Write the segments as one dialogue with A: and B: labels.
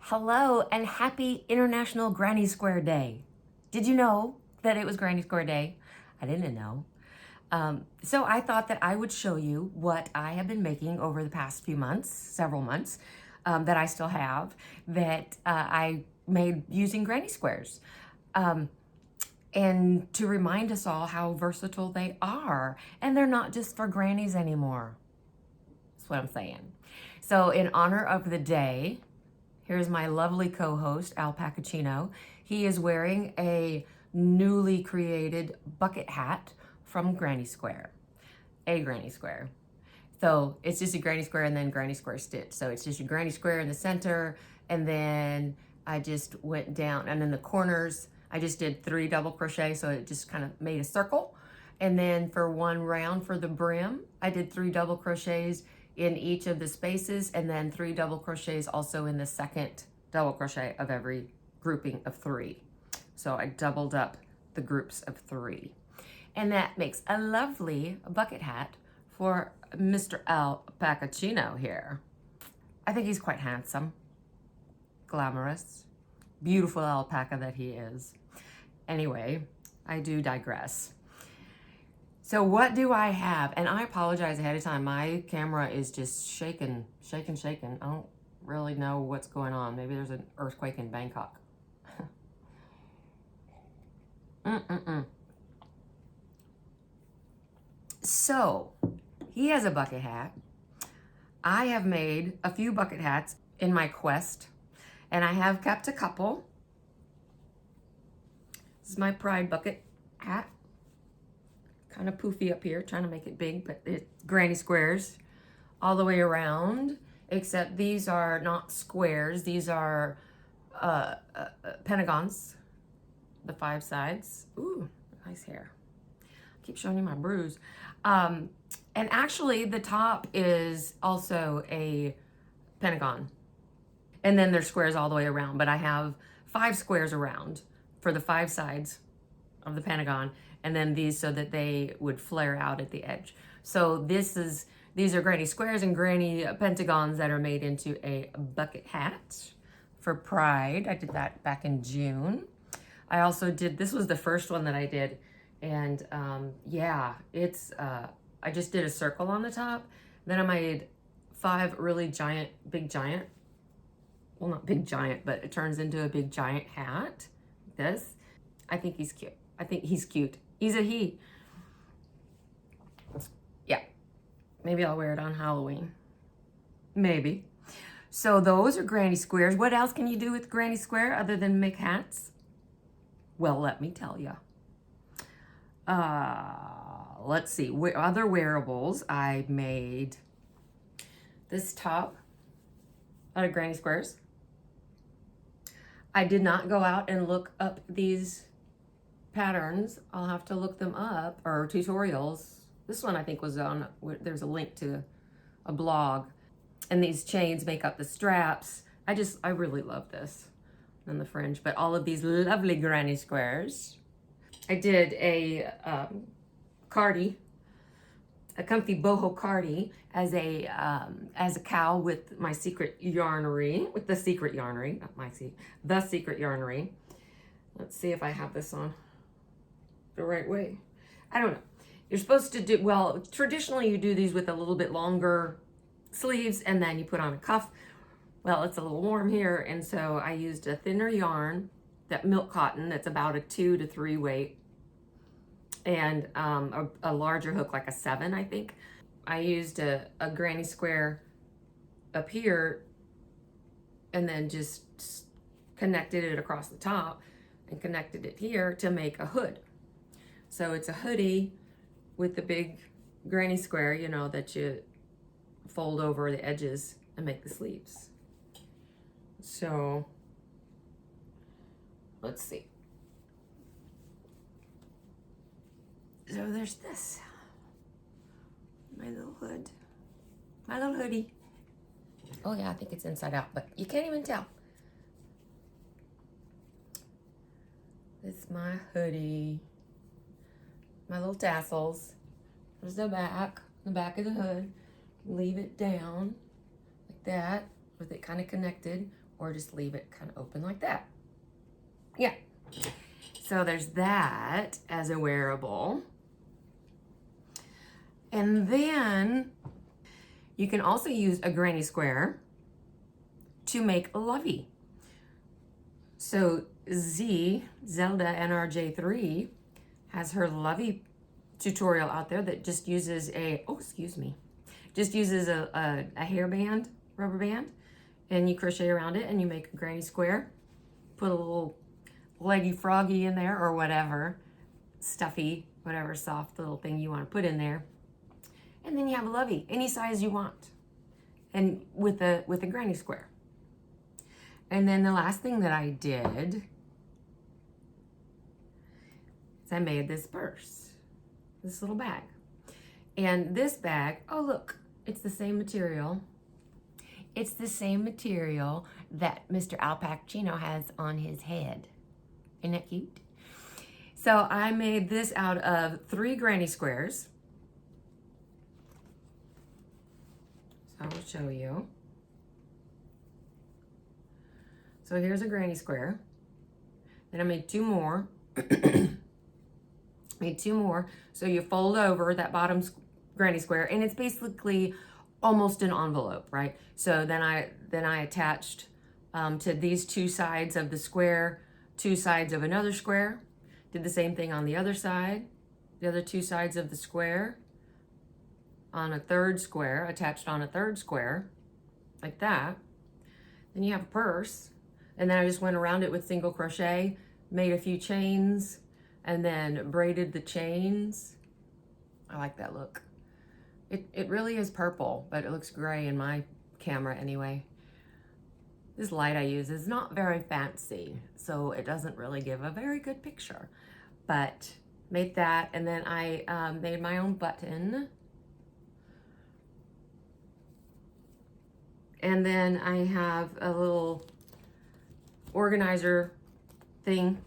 A: Hello and happy International Granny Square Day. Did you know that it was Granny Square Day? I didn't know. So I thought that I would show you what I have been making over the past few months, several months, that I still have, that I made using granny squares. And to remind us all how versatile they are. And they're not just for grannies anymore. That's what I'm saying. So in honor of the day, here's my lovely co-host, Al Pacacino. He is wearing a newly created bucket hat from Granny Square, a Granny Square. So it's just a granny square and then granny square stitch. So it's just a granny square in the center, and then I just went down, and in the corners, I just did 3 double crochet, so it just kind of made a circle. And then for one round for the brim, I did 3 double crochets in each of the spaces, and then 3 double crochets also in the second double crochet of every grouping of 3. So I doubled up the groups of 3. And that makes a lovely bucket hat for Mr. Al Pacacino here. I think he's quite handsome, glamorous, beautiful alpaca that he is. Anyway, I do digress. So what do I have? And I apologize ahead of time. My camera is just shaking. I don't really know what's going on. Maybe there's an earthquake in Bangkok. So he has a bucket hat. I have made a few bucket hats in my quest, and I have kept a couple. This is my pride bucket hat. Kind of poofy up here, trying to make it big, but it's granny squares all the way around, except these are not squares. These are pentagons, the 5 sides. Ooh, nice hair. I keep showing you my bruise. And actually the top is also a pentagon. And then there's squares all the way around, but I have 5 squares around for the 5 sides of the pentagon, and then these so that they would flare out at the edge. So these are granny squares and granny pentagons that are made into a bucket hat for Pride. I did that back in June. I also did, this was the first one that I did, and yeah, it's, I just did a circle on the top. Then I made 5 really giant, well, not big giant, but it turns into a big giant hat, like this. I think he's cute. I think he's cute. He's a he. Yeah. Maybe I'll wear it on Halloween. Maybe. So those are granny squares. What else can you do with granny square other than make hats? Well, let me tell you. Let's see. Other wearables, I made this top out of granny squares. I did not go out and look up these patterns. I'll have to look them up, or tutorials. This one I think was on, there's a link to a blog. And these chains make up the straps. I really love this. And the fringe, but all of these lovely granny squares. I did a cardie, a comfy boho cardie as a cowl with my secret yarnery, with the secret yarnery, not my the secret yarnery. Let's see if I have this on the right way. I don't know. You're supposed to do, well, traditionally you do these with a little bit longer sleeves and then you put on a cuff. Well, it's a little warm here, and so I used a thinner yarn, that milk cotton, that's about a 2 to 3 weight, and a larger hook, like a 7, I think. I used a granny square up here and then just connected it across the top and connected it here to make a hood. So it's a hoodie with the big granny square, you know, that you fold over the edges and make the sleeves. So let's see. So there's this, my little hood, my little hoodie. Oh yeah, I think it's inside out, but you can't even tell. It's my hoodie, my little tassels. There's the back of the hood. Leave it down like that with it kind of connected, or just leave it kind of open like that. Yeah. So there's that as a wearable. And then you can also use a granny square to make a lovey. So Zelda NRJ3 has her lovey tutorial out there that just uses a hairband, rubber band, and you crochet around it and you make a granny square. Put a little leggy froggy in there or whatever, stuffy, whatever soft little thing you want to put in there. And then you have a lovey, any size you want, and with a granny square. And then the last thing that I did is I made this purse, this little bag. And this bag, oh look, it's the same material. It's the same material that Mr. Alpacino has on his head. Isn't that cute? So I made this out of 3 granny squares. So I will show you. So here's a granny square. Then I made 2 more. Made 2 more. So you fold over that bottom granny square, and it's basically almost an envelope, right? So then I attached to these 2 sides of the square, 2 sides of another square. Did the same thing on the other side, the other 2 sides of the square, on a 3rd square, attached on a 3rd square, like that. Then you have a purse, and then I just went around it with single crochet, made a few chains, and then braided the chains. I like that look. It really is purple, but it looks gray in my camera anyway. This light I use is not very fancy, so it doesn't really give a very good picture. But made that, and then I made my own button. And then I have a little organizer thing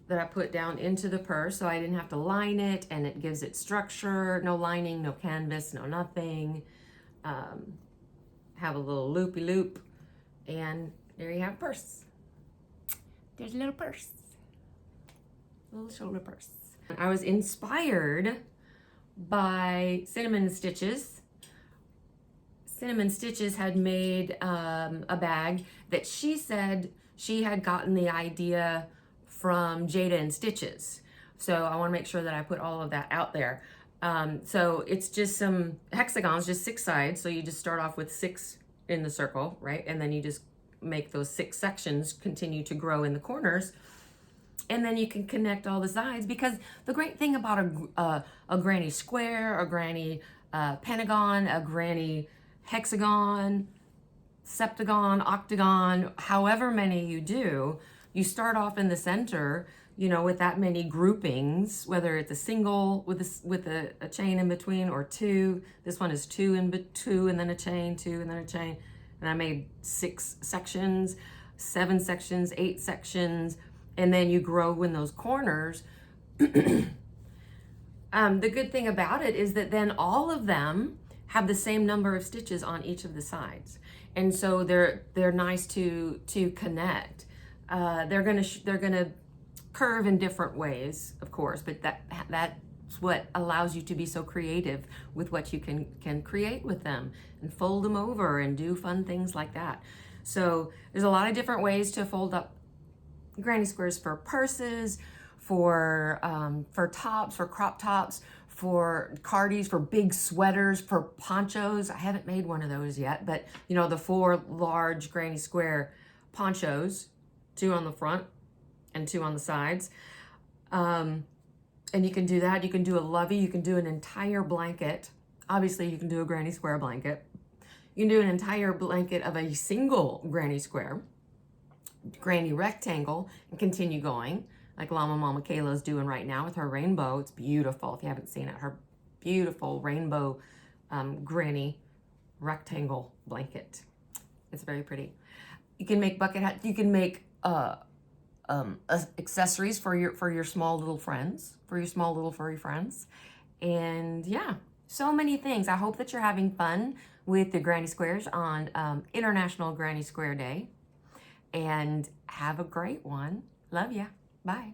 A: that I put down into the purse, so I didn't have to line it, and it gives it structure. No lining, no canvas, no nothing. Have a little loopy loop, and there you have a purse. There's a little purse, a little shoulder purse. I was inspired by Cinnamon Stitches. Cinnamon Stitches had made a bag that she said she had gotten the idea from Jada and Stitches. So I want to make sure that I put all of that out there. So it's just some hexagons, just 6 sides. So you just start off with 6 in the circle, right? And then you just make those 6 sections continue to grow in the corners. And then you can connect all the sides, because the great thing about a granny square, a granny pentagon, a granny hexagon, septagon, octagon, however many you do, you start off in the center, you know, with that many groupings, whether it's a single with a chain in between, or 2. This one is 2 and then a chain, 2 and then a chain. And I made 6 sections, 7 sections, 8 sections, and then you grow in those corners. The good thing about it is that then all of them have the same number of stitches on each of the sides, and so they're nice to connect. They're gonna curve in different ways, of course, but that's what allows you to be so creative with what you can create with them, and fold them over and do fun things like that. So there's a lot of different ways to fold up granny squares, for purses, for tops, for crop tops, for cardies, for big sweaters, for ponchos. I haven't made one of those yet, but you know, the 4 large granny square ponchos, 2 on the front and 2 on the sides. And you can do that. You can do a lovey. You can do an entire blanket. Obviously, you can do a granny square blanket. You can do an entire blanket of a single granny square, granny rectangle, and continue going, like Llama Mama Kayla's doing right now with her rainbow. It's beautiful. If you haven't seen it, her beautiful rainbow granny rectangle blanket. It's very pretty. You can make bucket hats. You can make accessories for your small little friends, for your small little furry friends. And yeah, So many things. I hope that you're having fun with the Granny Squares on International Granny Square Day. And have a great one. Love ya. Bye.